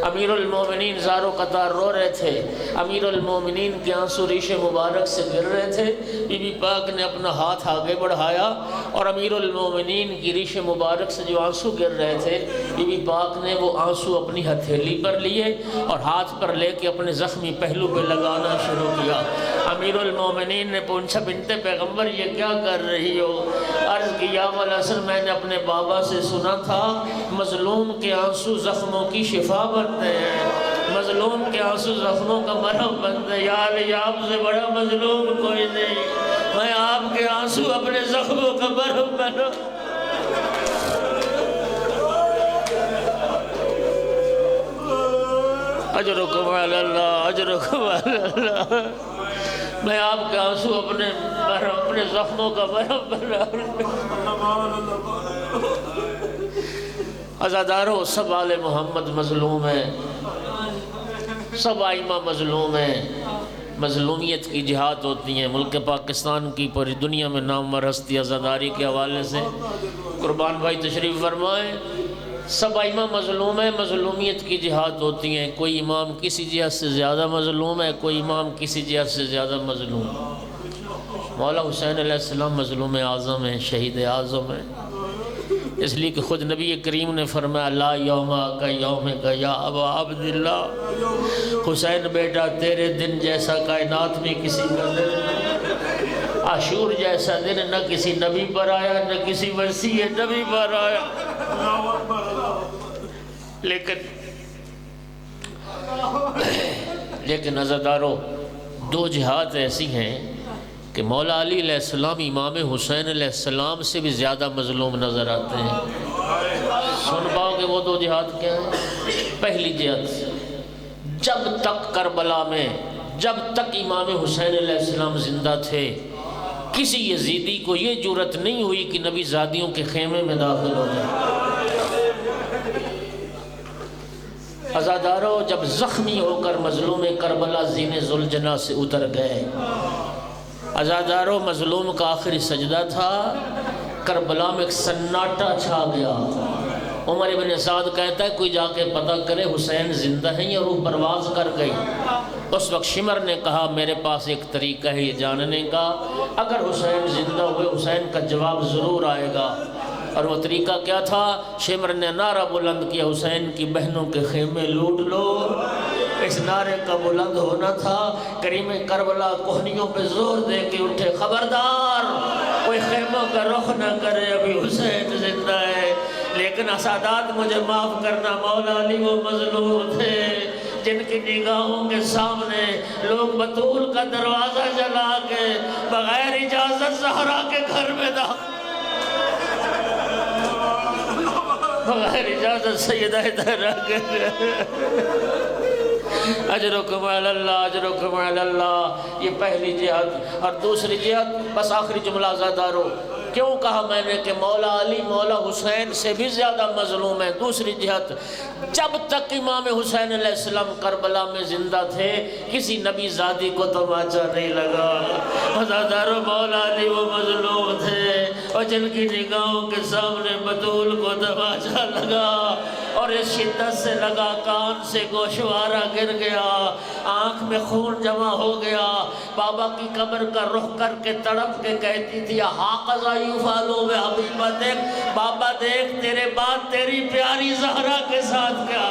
امیر المومنین زارو قطار رو رہے تھے، امیر المومنین کے آنسو ریش مبارک سے گر رہے تھے. بی بی پاک نے اپنا ہاتھ آگے بڑھایا اور امیر المومنین کی ریش مبارک سے جو آنسو گر رہے تھے، بی بی پاک نے وہ آنسو اپنی ہتھیلی پر لیے اور ہاتھ پر لے کے اپنے زخمی پہلو پہ لگانا شروع کیا. امیر المومنین نے پوچھا بنت پیغمبر یہ کیا کر رہی ہو؟ عرض کی یا ابوالحسن میں نے اپنے بابا سے سنا تھا مظلوم کے آنسو زخموں کی شفا بنتے ہیں، مظلوم کے آنسو زخموں کا مرہم بنتے ہیں. یا علی آپ سے بڑا مظلوم کوئی نہیں، میں آپ کے آنسو اپنے زخموں کا مرہم بنا. اجرکم علی اللہ اجرکم علی اللہ. میں آپ کے آنسو اپنے زخموں کا مرہم بنا. عزاداروں سب آل محمد مظلوم ہیں، سب آئمہ مظلوم ہیں. مظلومیت کی جہاد ہوتی ہیں. ملک پاکستان کی پوری دنیا میں نامور ہستی عزاداری کے حوالے سے قربان بھائی تشریف فرمائیں. سب ائمہ مظلوم ہیں، مظلومیت کی جہاد ہوتی ہیں. کوئی امام کسی جہت سے زیادہ مظلوم ہے، کوئی امام کسی جہت سے زیادہ مظلوم. مولا حسین علیہ السلام مظلوم اعظم ہیں، شہید اعظم ہیں. اس لیے کہ خود نبی کریم نے فرمایا لا یوم کا یوم کا یا ابا عبداللہ، حسین بیٹا تیرے دن جیسا کائنات میں کسی کا دن نہیں. عاشور جیسا دن نہ کسی نبی پر آیا، نہ کسی وسیع نبی پر آیا. لیکن عزادارو، دو جہاد ایسی ہیں کہ مولا علی علیہ السلام امام حسین علیہ السلام سے بھی زیادہ مظلوم نظر آتے ہیں۔ سن پاؤ کہ وہ دو جہاد کیا ہیں؟ پہلی جہاد، جب تک کربلا میں، جب تک امام حسین علیہ السلام زندہ تھے، کسی یزیدی کو یہ جرأت نہیں ہوئی کہ نبی زادیوں کے خیمے میں داخل ہو جائے۔ عزادارو، جب زخمی ہو کر مظلوم کربلا زین ذوالجناح سے اتر گئے، عزادارو مظلوم کا آخری سجدہ تھا، کربلا میں ایک سناٹا چھا گیا۔ عمر ابن سعد کہتا ہے کوئی جا کے پتہ کرے حسین زندہ ہیں یا روح پرواز کر گئی۔ اس وقت شمر نے کہا میرے پاس ایک طریقہ ہے یہ جاننے کا، اگر حسین زندہ ہوئے حسین کا جواب ضرور آئے گا۔ اور وہ طریقہ کیا تھا؟ شمر نے نعرہ بلند کیا، حسین کی بہنوں کے خیمے لوٹ لو۔ اس نعرے کا بلند ہونا تھا، کریم کربلا کوہنیوں پہ زور دے کے اٹھے، خبردار کوئی خیموں کا رخ نہ کرے، ابھی حسین زندہ ہے۔ لیکن سادات مجھے معاف کرنا، مولا علی وہ مظلوم تھے جن کی نگاہوں کے سامنے لوگ بطول کا دروازہ جلا کے بغیر اجازت زہرا کے گھر میں داخل، بغیر اجازت سیدہ طہرا کے، اجرکم علی اللہ، اجرکم علی اللہ۔ یہ پہلی جہاد۔ اور دوسری جہاد، بس آخری جملہ عزادارو، کیوں کہا میں نے کہ مولا علی مولا حسین سے بھی زیادہ مظلوم ہے؟ دوسری جہاد، جب تک امام حسین علیہ السلام کربلا میں زندہ تھے، کسی نبی زادی کو تماچا نہیں لگا۔ عزادارو، مولا علی وہ مظلوم تھے اور جن کی نگاہوں کے سامنے بطول کو تماچا لگا، اور اس شدت سے لگا کان سے گوشوارہ گر گیا، آنکھ میں خون جمع ہو گیا۔ بابا کی قبر کا رخ کر کے تڑپ کے کہتی تھی حاقضا یفعلو بحبیبہ، دیکھ بابا دیکھ تیرے بعد تیری پیاری زہرا کے ساتھ کیا۔